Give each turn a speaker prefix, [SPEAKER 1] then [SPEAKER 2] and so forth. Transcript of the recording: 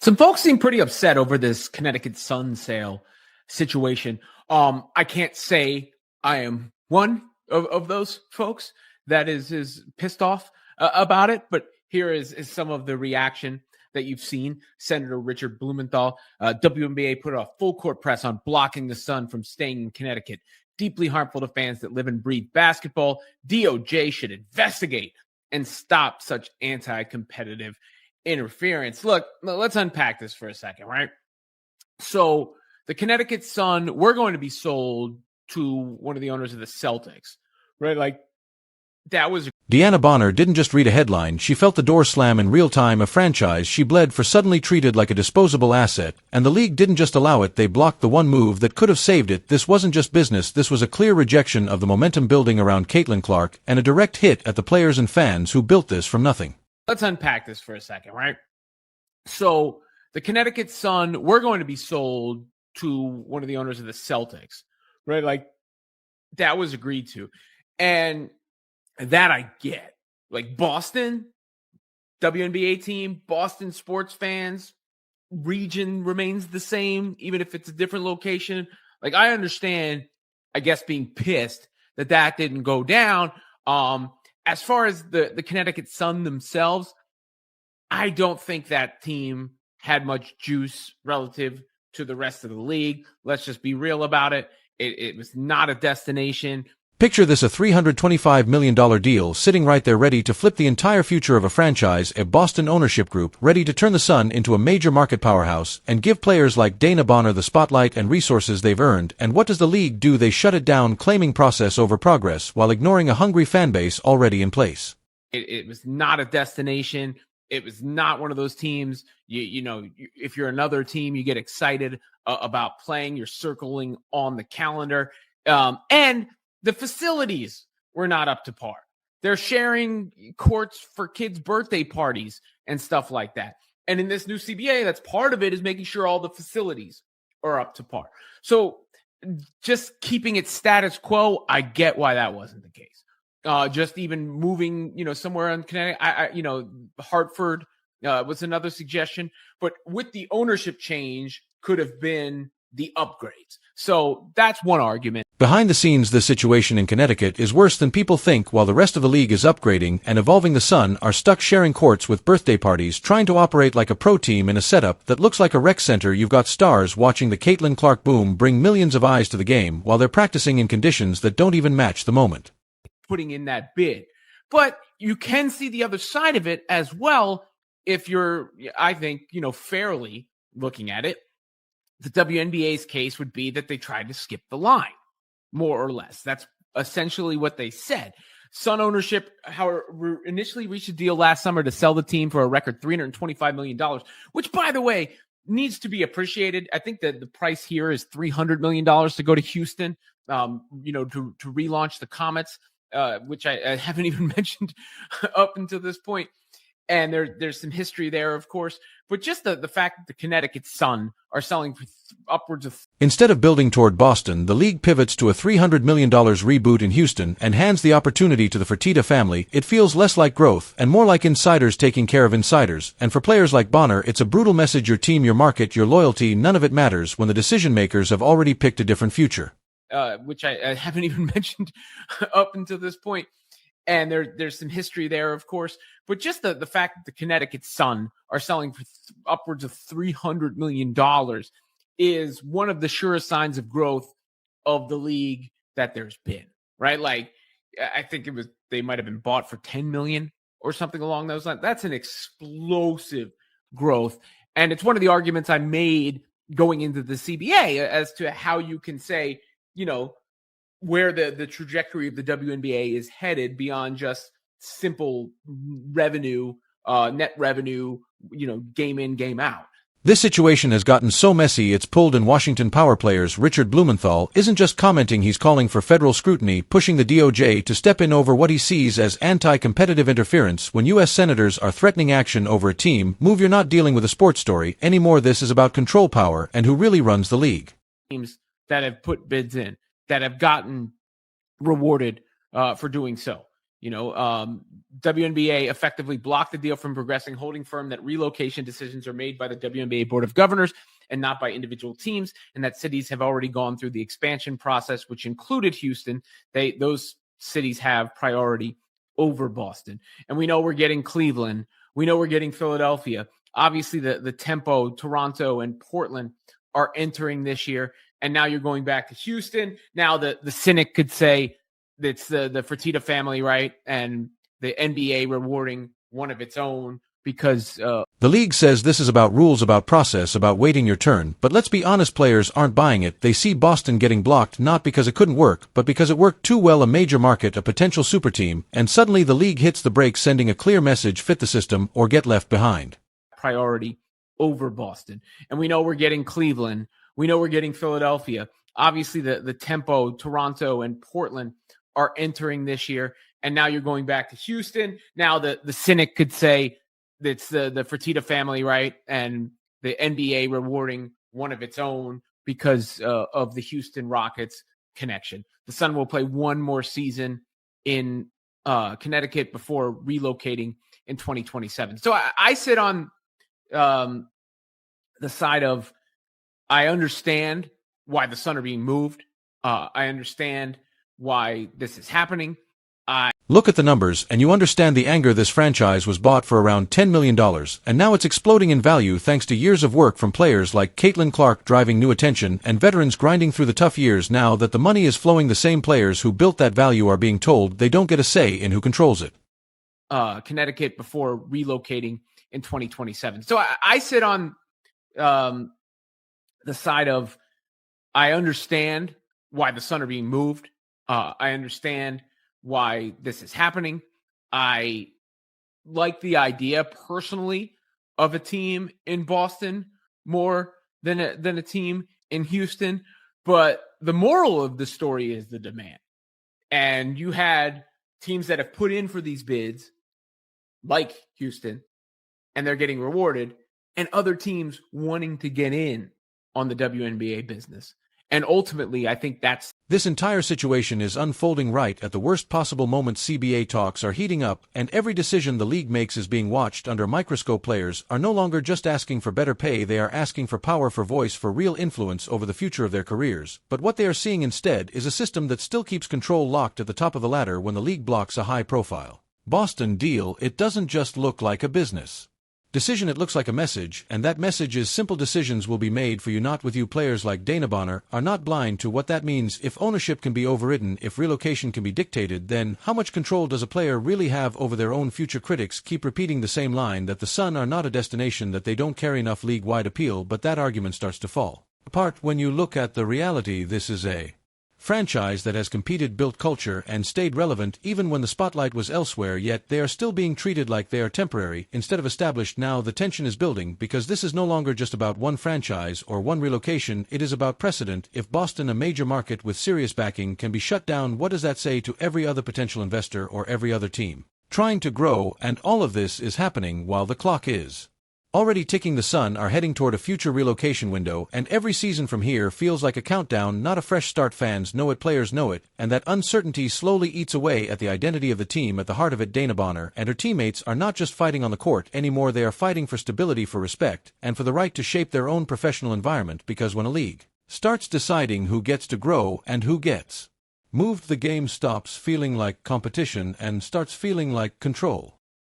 [SPEAKER 1] Some folks seem pretty upset over this Connecticut Sun sale situation. I can't say I am one of those folks that is pissed off about it, but here is some of the reaction that you've seen. Senator Richard Blumenthal, WNBA put a full court press on blocking the Sun from staying in Connecticut. Deeply harmful to fans that live and breathe basketball. DOJ should investigate and stop such anti-competitive interference. Look, let's unpack this for a second, right? So the Connecticut Sun, we're going to be sold to one of the owners of the Celtics, right? Like that was
[SPEAKER 2] DeWanna Bonner didn't just read a headline, she felt the door slam in real time. A franchise she bled for suddenly treated like a disposable asset, and the league didn't just allow it, they blocked the one move that could have saved it. This wasn't just business, this was a clear rejection of the momentum building around Caitlin Clark, and a direct hit at the players and fans who built this from nothing.
[SPEAKER 1] Let's unpack this for a second, right? So the Connecticut Sun, we're going to be sold to one of the owners of the Celtics, right? Like that was agreed to. And that I get. Like Boston, WNBA team, Boston sports fans, region remains the same, even if it's a different location. Like I understand, I guess, being pissed that didn't go down. As far as the Connecticut Sun themselves, I don't think that team had much juice relative to the rest of the league. Let's just be real about it. It was not a destination.
[SPEAKER 2] Picture this, a $325 million deal sitting right there ready to flip the entire future of a franchise, a Boston ownership group ready to turn the Sun into a major market powerhouse and give players like DeWanna Bonner the spotlight and resources they've earned. And what does the league do? They shut it down, claiming process over progress while ignoring a hungry fan base already in place.
[SPEAKER 1] It was not a destination. It was not one of those teams, you know, if you're another team, you get excited about playing, you're circling on the calendar. And the facilities were not up to par. They're sharing courts for kids' birthday parties and stuff like that. And in this new CBA, that's part of it, is making sure all the facilities are up to par. So just keeping it status quo, I get why that wasn't the case. Just even moving, somewhere in Connecticut, Hartford was another suggestion. But with the ownership change could have been the upgrades. So that's one argument.
[SPEAKER 2] Behind the scenes, the situation in Connecticut is worse than people think. While the rest of the league is upgrading and evolving, the Sun are stuck sharing courts with birthday parties, trying to operate like a pro team in a setup that looks like a rec center. You've got stars watching the Caitlin Clark boom bring millions of eyes to the game while they're practicing in conditions that don't even match the moment.
[SPEAKER 1] Putting in that bid. But you can see the other side of it as well if you're, I think, fairly looking at it. The WNBA's case would be that they tried to skip the line, more or less. That's essentially what they said. Sun ownership, however, initially reached a deal last summer to sell the team for a record $325 million, which, by the way, needs to be appreciated. I think that the price here is $300 million to go to Houston, to relaunch the Comets, which I haven't even mentioned up until this point. And there's some history there, of course. But just the fact that the Connecticut Sun are selling for upwards of...
[SPEAKER 2] Instead of building toward Boston, the league pivots to a $300 million reboot in Houston and hands the opportunity to the Fertitta family. It feels less like growth and more like insiders taking care of insiders. And for players like Bonner, it's a brutal message. Your team, your market, your loyalty, none of it matters when the decision makers have already picked a different future.
[SPEAKER 1] Which I haven't even mentioned up until this point. And there's some history there, of course. But just the fact that the Connecticut Sun are selling for upwards of $300 million is one of the surest signs of growth of the league that there's been, right? Like, I think they might have been bought for $10 million or something along those lines. That's an explosive growth. And it's one of the arguments I made going into the CBA as to how you can say, where the trajectory of the WNBA is headed beyond just simple revenue, net revenue, game in, game out.
[SPEAKER 2] This situation has gotten so messy it's pulled in Washington power players. Richard Blumenthal isn't just commenting, he's calling for federal scrutiny, pushing the DOJ to step in over what he sees as anti-competitive interference. When U.S. senators are threatening action over a team move, you're not dealing with a sports story anymore. This is about control power and who really runs the league.
[SPEAKER 1] Teams that have put bids in, that have gotten rewarded for doing so. WNBA effectively blocked the deal from progressing, holding firm that relocation decisions are made by the WNBA Board of Governors and not by individual teams, and that cities have already gone through the expansion process, which included Houston. Those cities have priority over Boston. And we know we're getting Cleveland. We know we're getting Philadelphia. Obviously, the tempo, Toronto and Portland are entering this year. And now you're going back to Houston. Now the cynic could say it's the Fertitta family, right? And the NBA rewarding one of its own because
[SPEAKER 2] the league says this is about rules, about process, about waiting your turn. But let's be honest, players aren't buying it. They see Boston getting blocked not because it couldn't work, but because it worked too well, a major market, a potential super team, and suddenly the league hits the brakes, sending a clear message: fit the system or get left behind.
[SPEAKER 1] Priority over Boston. And we know we're getting Cleveland. We know we're getting Philadelphia. Obviously, the tempo, Toronto and Portland are entering this year. And now you're going back to Houston. Now the cynic could say it's the Fertitta family, right? And the NBA rewarding one of its own because of the Houston Rockets connection. The Sun will play one more season in Connecticut before relocating in 2027. So I sit on the side of, I understand why the Sun are being moved. I understand why this is happening.
[SPEAKER 2] Look at the numbers, and you understand the anger. This franchise was bought for around $10 million, and now it's exploding in value thanks to years of work from players like Caitlin Clark driving new attention and veterans grinding through the tough years. Now that the money is flowing, the same players who built that value are being told they don't get a say in who controls it.
[SPEAKER 1] Connecticut before relocating in 2027. So I sit on the side of, I understand why the Sun are being moved. I understand why this is happening. I like the idea personally of a team in Boston more than a team in Houston. But the moral of the story is the demand. And you had teams that have put in for these bids, like Houston, and they're getting rewarded, and other teams wanting to get in on the WNBA business. And ultimately, I think this
[SPEAKER 2] entire situation is unfolding right at the worst possible moment. CBA talks are heating up, and every decision the league makes is being watched under a microscope. Players are no longer just asking for better pay, they are asking for power, for voice, for real influence over the future of their careers. But what they are seeing instead is a system that still keeps control locked at the top of the ladder when the league blocks a high-profile Boston deal. It doesn't just look like a business decision, it looks like a message, and that message is simple: decisions will be made for you, not with you. Players like DeWanna Bonner are not blind to what that means. If ownership can be overridden, if relocation can be dictated, then how much control does a player really have over their own future? Critics keep repeating the same line, that the Sun are not a destination, that they don't carry enough league-wide appeal, but that argument starts to fall apart when you look at the reality. This is a franchise that has competed, built culture, and stayed relevant even when the spotlight was elsewhere, yet they are still being treated like they are temporary instead of established. Now the tension is building because this is no longer just about one franchise or one relocation, it is about precedent. If Boston, a major market with serious backing, can be shut down, what does that say to every other potential investor or every other team trying to grow? And all of this is happening while the clock is already ticking. The Sun are heading toward a future relocation window, and every season from here feels like a countdown, not a fresh start. Fans know it, players know it, and that uncertainty slowly eats away at the identity of the team. At the heart of it, DeWanna Bonner and her teammates are not just fighting on the court anymore, they are fighting for stability, for respect, and for the right to shape their own professional environment, because when a league starts deciding who gets to grow and who gets moved, the game stops feeling like competition and starts feeling like control.